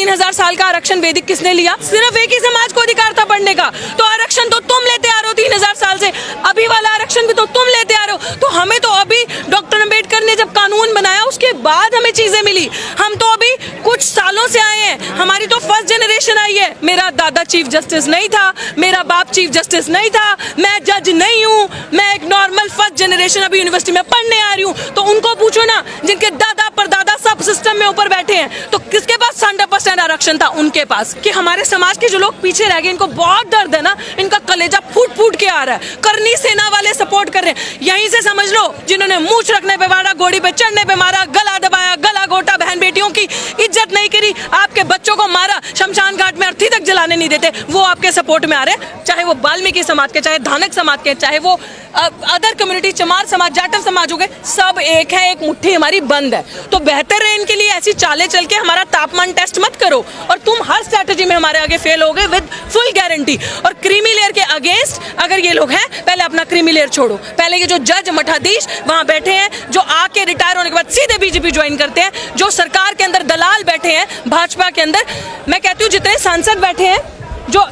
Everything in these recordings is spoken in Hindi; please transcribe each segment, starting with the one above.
3000 साल का आरक्षण वैदिक किसने लिया? सिर्फ एक ही समाज को अधिकार था पढ़ने का। तो आरक्षण तो तुम लेते आ रहे हो 3000 साल से, अभी वाला आरक्षण भी तो तुम लेते आ रहे हो। तो हमें तो अभी डॉक्टर अम्बेडकर ने जब कानून बनाया उसके बाद हमें चीजें मिली। हम तो अभी कुछ सालों से आए हैं, हमारी तो फर्स्ट जनरेशन आई है। मेरा दादा चीफ जस्टिस नहीं था, मेरा बाप चीफ जस्टिस नहीं था, मैं जज नहीं हूँ, मैं एक नॉर्मल फर्स्ट जनरेशन अभी यूनिवर्सिटी में पढ़ने आ रही हूँ। तो उनको पूछो ना जिनके दादा परदादा सब सिस्टम में ऊपर बैठे हैं, तो किसके पास 100% आरक्षण था? उनके पास। कि हमारे समाज के जो लोग पीछे रह गए, इनको बहुत दर्द है ना, इनका कलेजा फूट फूट के आ रहा है। करनी सेना वाले सपोर्ट कर रहे हैं, यहीं से समझ लो जिन्होंने मूंछ रखने पे मारा, घोड़ी पे चढ़ने पे मारा, गला दबाया, गला घोटा, बहन बेटियों की इज्जत नहीं करी, आपके बच्चों को मारा, शमशान घाट में अर्थी तक जलाने नहीं देते, वो आपके सपोर्ट में आ रहे हैं। चाहे वो वाल्मीकि समाज के, चाहे धानक समाज के, चाहे वो अदर कम्युनिटी, चमार समाज, जाटव समाज हो गए, सब एक है, एक मुट्ठी हमारी बंद है। तो बेहतर है इनके लिए ऐसी चालें चल के हमारा तापमान टेस्ट मत करो, और तुम हर स्ट्रैटेजी में हमारे आगे फेल हो गए विद फुल गारंटी। और क्रीमी लेयर के अगेंस्ट अगर ये लोग हैं, पहले अपना क्रीमी लेयर छोड़ो। पहले ये जो जज मठाधीश वहां बैठे हैं, जो आके रिटायर होने के बाद सीधे बीजेपी ज्वाइन करते हैं, जो सरकार के अंदर दलाल बैठे हैं भाजपा के अंदर, मैं कहती हूँ जितने सांसद बैठे हैं जो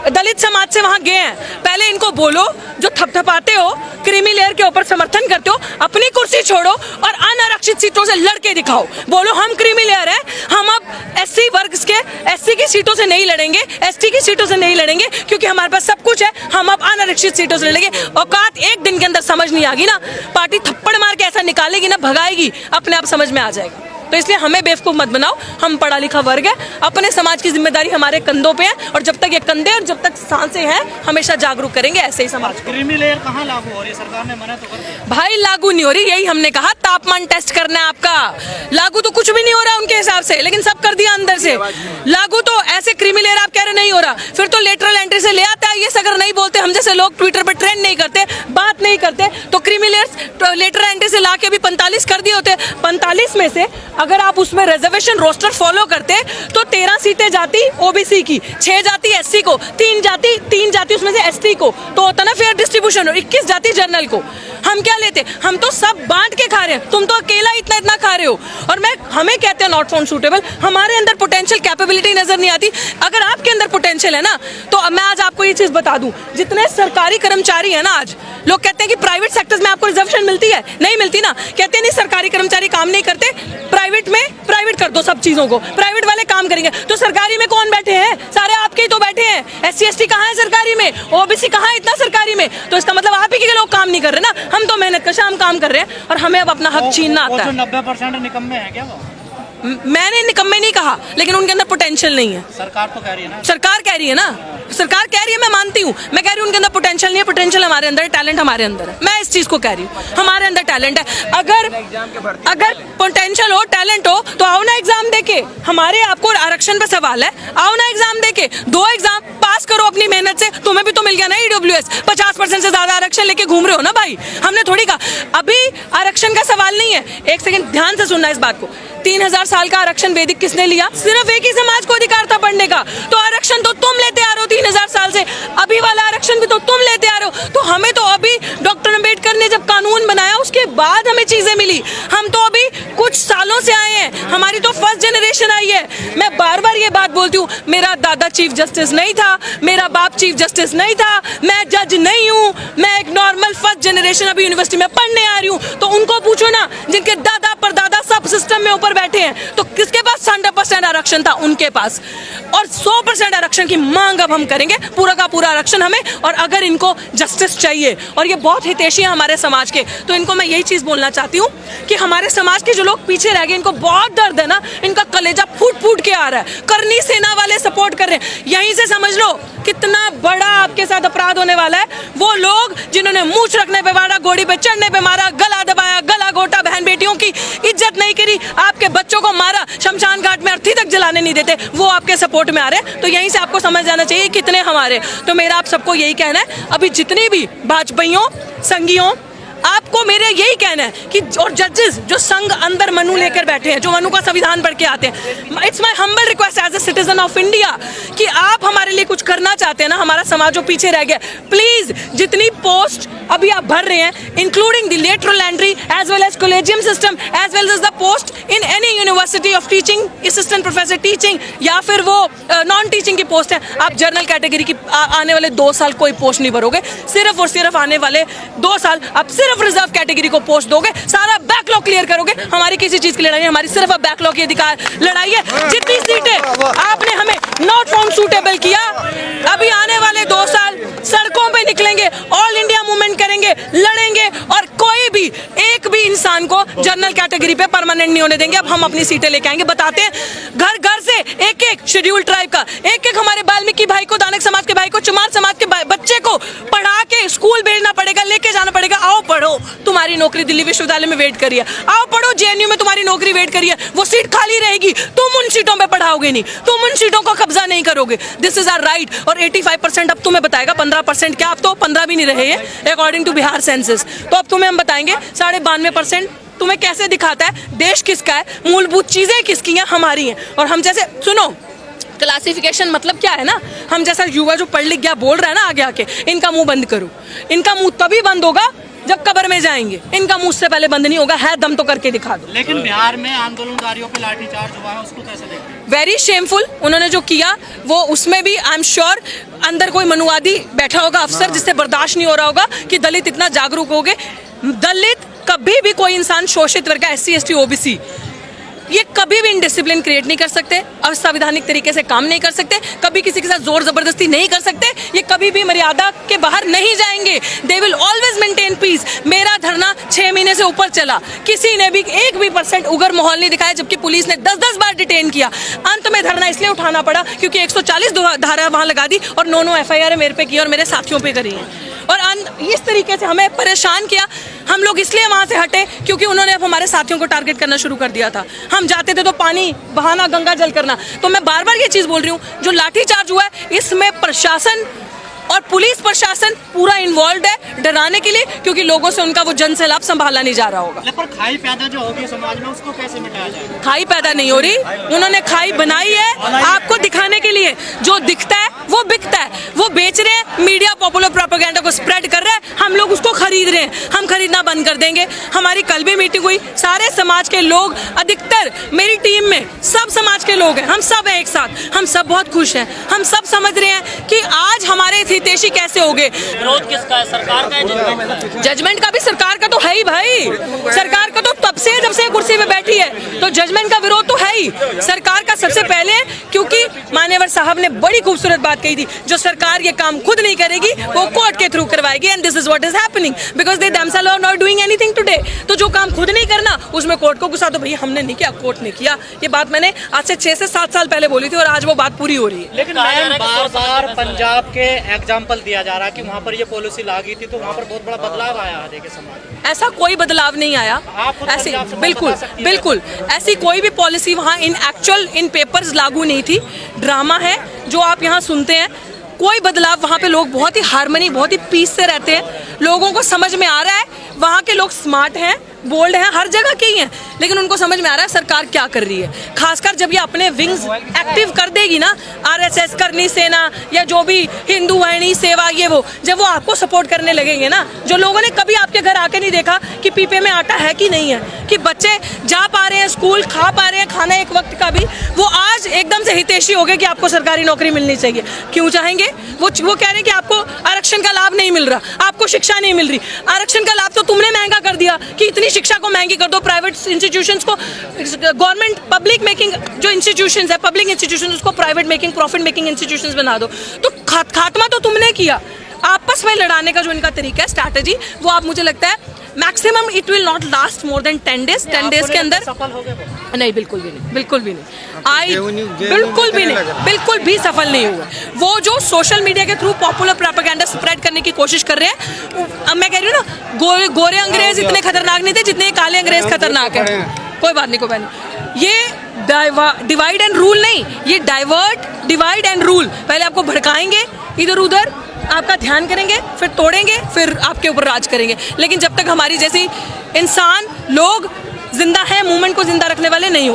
दलित समाज से वहां गए हैं, पहले इनको बोलो, जो थपथपाते हो, क्रीमी लेयर के ऊपर समर्थन करते हो, अपनी कुर्सी छोड़ो और अनारक्षित सीटों से लड़के दिखाओ। बोलो हम क्रीमी लेयर है, हम अब एससी वर्ग के, एससी की सीटों से नहीं लड़ेंगे, एसटी की सीटों से नहीं लड़ेंगे, क्योंकि हमारे पास सब कुछ है, हम अब अनारक्षित सीटों से लड़ेंगे। औकात एक दिन के अंदर समझ नहीं आएगी ना, पार्टी थप्पड़ मार के ऐसा निकालेगी ना, भगाएगी, अपने आप समझ में आ जाएगा। तो इसलिए हमें बेवकूफ मत बनाओ, हम पढ़ा लिखा वर्ग है, अपने समाज की जिम्मेदारी हमारे कंधों पे है, और जब तक ये कंधे और जब तक सांसें हैं, हमेशा जागरूक करेंगे ऐसे ही समाज को। क्रीमी लेयर कहाँ लागू हो रही है? सरकार ने मना तो कर दिया। भाई लागू नहीं हो रही, यही हमने कहा, तापमान टेस्ट करना है आपका। लागू तो कुछ भी नहीं हो रहा उनके हिसाब से, लेकिन सब कर दिया अंदर से। लागू तो ऐसे क्रीमी लेयर आप कह रहे नहीं हो रहा, फिर तो लेटरल एंट्री से ले आता है। ये अगर नहीं बोलते, हम जैसे लोग ट्विटर पर ट्रेंड नहीं करते, बात नहीं करते, तो क्रीमी लेयर लेटरल एंट्री से ला के भी 45 कर दिए होते। 45 में से अगर आप उसमें रिजर्वेशन रोस्टर फॉलो करते तो 13 सीटें जाती ओबीसी की, 6 जाती एससी को, 3 जाती उसमें से एसटी को, तो होता ना फेयर डिस्ट्रीब्यूशन, और 21 जाती जनरल को। हम क्या लेते? हम तो सब बांट के खा रहे हैं, तुम तो अकेला इतना खा रहे हो। और हमें कहते हैं नॉट फाउंड सूटेबल, हमारे अंदर पोटेंशियल कैपेबिलिटी नजर नहीं आती। अगर आपके अंदर पोटेंशियल है ना, तो मैं आज आपको ये चीज बता दूं, जितने सरकारी कर्मचारी है ना, आज लोग कहते हैं कि प्राइवेट सेक्टर्स में आपको रिजर्वेशन मिलती है, नहीं मिलती ना, कहते हैं नहीं सरकारी कर्मचारी काम नहीं करते, प्राइवेट कर दो सब चीजों को, प्राइवेट वाले काम करेंगे। तो सरकारी में कौन बैठे हैं? सारे आपके ही तो बैठे हैं। एससी एसटी कहाँ है सरकारी में? ओबीसी कहाँ है इतना सरकारी में? तो इसका मतलब आप ही के लोग काम नहीं कर रहे ना, हम तो मेहनत कश हम काम कर रहे हैं, और हमें अब अपना हक छीनना आता है। 90% निकम्मे हैं क्या वो? मैंने निकम्मे नहीं कहा, लेकिन उनके अंदर पोटेंशियल नहीं है। सरकार तो कह रही है ना, सरकार कह रही है ना, सरकार कह रही है, मैं मानती हूँ, मैं कह रही हूँ उनके अंदर पोटेंशियल नहीं है। पोटेंशियल हमारे अंदर है, टैलेंट हमारे अंदर है, मैं इस चीज को कह रही हूँ, हमारे अंदर टैलेंट है। अगर पोटेंशियल हो, टैलेंट हो, तो आओ ना एग्जाम देके। हमारे आपको आरक्षण पे सवाल है, आओ ना एग्जाम देके, 2 एग्जाम पास करो अपनी मेहनत से। तुम्हें भी तो मिल गया ना ईडब्ल्यूएस, 50% से ज्यादा आरक्षण लेके घूम रहे हो ना भाई, हमने थोड़ी कहा। अभी आरक्षण का सवाल नहीं है, एक सेकंड ध्यान से सुनना इस बात को। 3000 साल का आरक्षण वैदिक किसने लिया? सिर्फ एक ही समाज को अधिकार था पढ़ने का। तो आरक्षण तो तुम लेते आ रहे हो 3000 साल से, अभी वाला आरक्षण भी तो तुम लेते आ रहे हो। तो हमें तो अभी डॉक्टर अम्बेडकर ने जब कानून बनाया उसके बाद हमें चीजें मिली। हम तो अभी कुछ सालों से आए हैं, हमारी तो फर्स्ट जनरेशन आई है। मैं बार बार ये बात बोलती हूँ, मेरा दादा चीफ जस्टिस नहीं था, मेरा बाप चीफ जस्टिस नहीं था, मैं जज नहीं हूँ, मैं एक नॉर्मल फर्स्ट जनरेशन अभी यूनिवर्सिटी में पढ़ने आ रही हूँ। तो उनको पूछो ना जिनके दादा परदादा सब सिस्टम में ऊपर बैठे हैं, तो किसके पास 100% आरक्षण था? उनके पास। और 100% आरक्षण की मांग अब हम करेंगे, पूरा का पूरा आरक्षण हमें। और अगर इनको जस्टिस चाहिए, और ये बहुत हितैषी है हमारे समाज के, तो इनको मैं यही चीज बोलना चाहती हूँ कि हमारे समाज के जो लोग पीछे रह गए, इनको बहुत दर्द है ना, इनका कलेजा फूट फूट के आ रहा है। करनी सेना वाले सपोर्ट कर रहे हैं, यहीं से समझ लो कितना बड़ा आपके साथ अपराध होने वाला है। वो लोग जिन्होंने मूंछ रखने पे मारा, घोड़ी पे चढ़ने पे मारा, गला दबाया, गला घोटा, बहन बेटियों की इज्जत नहीं करी, आपके बच्चों को मारा, शमशान घाट में अर्थी तक जलाने नहीं देते, वो आपके सपोर्ट में आ रहे हैं। तो यहीं से आपको समझ जाना चाहिए कितने हमारे। तो मेरा आप सबको यही कहना है, अभी जितने भी भाजपाइयों संघियों, आपको मेरे यही कहना है कि और जजेस जो संघ अंदर मनु लेकर बैठे हैं, जो मनु का संविधान पढ़ के आते हैं, it's my humble request as a citizen of India कि आप हमारे लिए कुछ करना चाहते हैं ना, हमारा समाज जो पीछे रह गया, प्लीज जितनी पोस्ट अभी आप भर रहे हैं, including the lateral entry as well as collegium system as well as the post in any university of teaching, assistant professor teaching या फिर वो नॉन टीचिंग की पोस्ट है। आप जर्नल कैटेगरी की आने वाले 2 साल कोई पोस्ट नहीं भरोगे, सिर्फ और सिर्फ आने वाले 2 साल आप सिर्फ रिजर्व कैटेगरी को पोस्ट दोगे, सारा बैकलॉग क्लियर करोगे। हमारी किसी चीज की लड़ाई है, हमारी सिर्फ अब बैकलॉग की अधिकार लड़ाई है। जितनी सीटें आपने हमें नॉट फाउंड सूटेबल किया, अभी आने वाले 2 साल सड़कों पे निकलेंगे, ऑल इंडिया मूवमेंट करेंगे, लड़ेंगे और कोई भी एक भी इंसान को जनरल कैटेगरी पे परमानेंट नहीं होने देंगे। अब हम अपनी सीटें लेके आएंगे, बताते हैं घर घर से एक एक शेड्यूल ट्राइब का, एक एक हमारे वाल्मीकि भाई को, दानक समाज के भाई को, चमार समाज के बच्चे को पढ़ा के स्कूल भेजना पड़ेगा, लेके जाना पड़ेगा। आओ पढ़ो, तुम्हारी नौकरी दिल्ली विश्वविद्यालय में वेट करिए, आओ पढ़ो जेएनयू में तुम्हारी नौकरी वेट करिए, वो सीट खाली रहेगी, तुम उन सीटों पे पढ़ाओगे नहीं, तुम उन सीटों को कब्जा नहीं करोगे। This is our right. और 85% अब तुम्हें बताएगा, 15% क्या, अब तो 15 भी नहीं रहे हैं अकॉर्डिंग टू बिहार सेंसस। तो अब तुम्हें हम बताएंगे 92.5% तुम्हें कैसे दिखाता है देश किसका है, मूलभूत चीजें किसकी हैं, हमारी हैं। और हम जैसे सुनो, क्लासिफिकेशन मतलब क्या है ना, हम जैसा युवा जो पढ़ लिख गया बोल रहा है ना आगे आके, इनका मुंह बंद करो। इनका मुंह तभी बंद होगा जब कब्र में जाएंगे, इनका मुंह से पहले बंद नहीं होगा। है दम तो करके दिखा दो। लेकिन बिहार में आंदोलनकारियों पे लाठीचार्ज हुआ है, उसको कैसे देखते हैं? Very shameful. उन्होंने जो किया वो, उसमें भी आई एम श्योर अंदर कोई मनुवादी बैठा होगा अफसर, जिससे बर्दाश्त नहीं हो रहा होगा कि दलित इतना जागरूक हो गए। दलित कभी भी कोई इंसान शोषित वर्ग का, SC ST OBC, ये कभी भी इनडिसिप्लिन क्रिएट नहीं कर सकते, असंवैधानिक तरीके से काम नहीं कर सकते, कभी किसी के साथ जोर जबरदस्ती नहीं कर सकते, ये कभी भी मर्यादा के बाहर नहीं जाएंगे। They will always maintain piece. मेरा धरना 6 महीने से ऊपर चला, किसी ने भी 1% उग्र माहौल नहीं दिखाया, जबकि पुलिस ने 10-10 बार डिटेन किया। अंत में धरना इसलिए उठाना पड़ा क्योंकि 140 धारा वहां लगा दी और 9 FIR मेरे पे की और मेरे साथियों पे करी है। और इस तरीके से हमें परेशान किया। हम लोग इसलिए वहां से हटे क्योंकि उन्होंने अब हमारे साथियों को टारगेट करना शुरू कर दिया था। हम जाते थे तो पानी बहाना, गंगा जल करना। तो मैं बार बार ये चीज बोल रही हूँ, जो लाठीचार्ज हुआ है इसमें प्रशासन और पुलिस प्रशासन पूरा इन्वॉल्व है डराने के लिए, क्योंकि लोगों से उनका वो जन सैलाब संभाला नहीं जा रहा होगा। पर खाई पैदा जो होगी समाज में, उसको कैसे मिटाया जाएगा? खाई पैदा नहीं हो रही, उन्होंने खाई बनाई है आपको दिखाने के लिए। जो दिखता है वो बिकता है, वो बेच रहे हैं, मीडिया पॉपुलर प्रोपेगेंडा को स्प्रेड कर रहे हैं, हम लोग उसको खरीद रहे हैं। हम खरीदना बंद कर देंगे। हमारी कल भी मीटिंग हुई, सारे समाज के लोग, अधिकतर मेरी टीम में सब समाज के लोग हैं, हम सब हैं एक साथ, हम सब बहुत खुश हैं। हम सब समझ रहे हैं कि आज हमारे हितैषी कैसे हो गए। विरोध किसका है, सरकार का है, जजमेंट का? जजमेंट का भी सरकार का तो है ही भाई, सरकार का तो तब से जब से कुर्सी पे बैठी है, तो जजमेंट का विरोध तो है ही सरकार का सबसे पहले, क्योंकि मान्यवर साहब ने बड़ी खूबसूरत बात कही थी, जो सरकार ये काम खुद नहीं करेगी वो कोर्ट के थ्रू करवाएगी। And this is what is happening because they themselves are not doing anything today। तो जो काम खुद नहीं करना उसमें कोर्ट को गुस्सा, तो भैया हमने नहीं किया, कोर्ट ने किया। ये बात मैंने आज से 6 से 7 साल पहले बोली थी और आज वो बात पूरी हो रही है। लेकिन बार-बार पंजाब के एग्जाम्पल दिया जा रहा है कि वहाँ पर ये पॉलिसी लागू थी, तो वहाँ पर बहुत बड़ा बदलाव आया है देखिए समाज में। ऐसा कोई बदलाव नहीं आया, ऐसी बिल्कुल ऐसी कोई भी पॉलिसी वहाँ इन पेपर्स लागू नहीं थी। ड्रामा है जो आप यहाँ सुनते हैं, कोई बदलाव वहाँ पे लोग बहुत ही हार्मनी, बहुत ही पीस से रहते हैं। लोगों को समझ में आ रहा है, वहाँ के लोग स्मार्ट हैं, बोल्ड हैं, हर जगह के ही हैं, लेकिन उनको समझ में आ रहा है सरकार क्या कर रही है। खासकर जब ये अपने विंग्स एक्टिव कर देगी ना, RSS, करनी सेना या जो भी हिंदू वाहिनी सेवा, ये वो जब वो आपको सपोर्ट करने लगेंगे ना, जो लोगों ने कभी आपके घर आके नहीं देखा कि पीपे में आटा है कि नहीं है, कि बच्चे जा पा रहे हैं स्कूल, खा पा रहे हैं खाना एक वक्त का भी, वो आज एकदम से हितैषी हो गए कि आपको सरकारी नौकरी मिलनी चाहिए। क्यों चाहेंगे? वो कह रहे हैं कि आपको आरक्षण का लाभ नहीं मिल रहा, आपको शिक्षा नहीं मिल रही। आरक्षण का लाभ तो तुमने महंगा कर दिया कि इतनी शिक्षा को महंगी कर दो, प्राइवेट इंस्टीट्यूशंस को, गवर्नमेंट पब्लिक मेकिंग जो इंस्टीट्यूशंस है, पब्लिक इंस्टीट्यूशंस, उसको private making, profit making institutions बना दो। तो खात्मा तो तुमने किया। आपस में लड़ाने का जो इनका तरीका है, स्ट्रैटेजी, वो आप, मुझे लगता है maximum it will not last more than 10 days. 10 days के अंदर सफल हो गए? नहीं, बिल्कुल भी नहीं, बिल्कुल भी नहीं। बिल्कुल भी सफल नहीं हुआ। वो जो सोशल मीडिया के थ्रू पॉपुलर प्रोपेगेंडा स्प्रेड करने की कोशिश कर रहे हैं, अब मैं कह रही हूँ ना, गोरे अंग्रेज इतने खतरनाक नहीं थे जितने काले अंग्रेज खतरनाक है। कोई बात नहीं। ये डिवाइड एंड रूल नहीं, ये डाइवर्ट, डिवाइड एंड रूल। पहले आपको भड़काएंगे इधर उधर, आपका ध्यान करेंगे, फिर तोड़ेंगे, फिर आपके ऊपर राज करेंगे। लेकिन जब तक हमारी जैसी इंसान लोग जिंदा हैं, मूवमेंट को जिंदा रखने वाले नहीं हो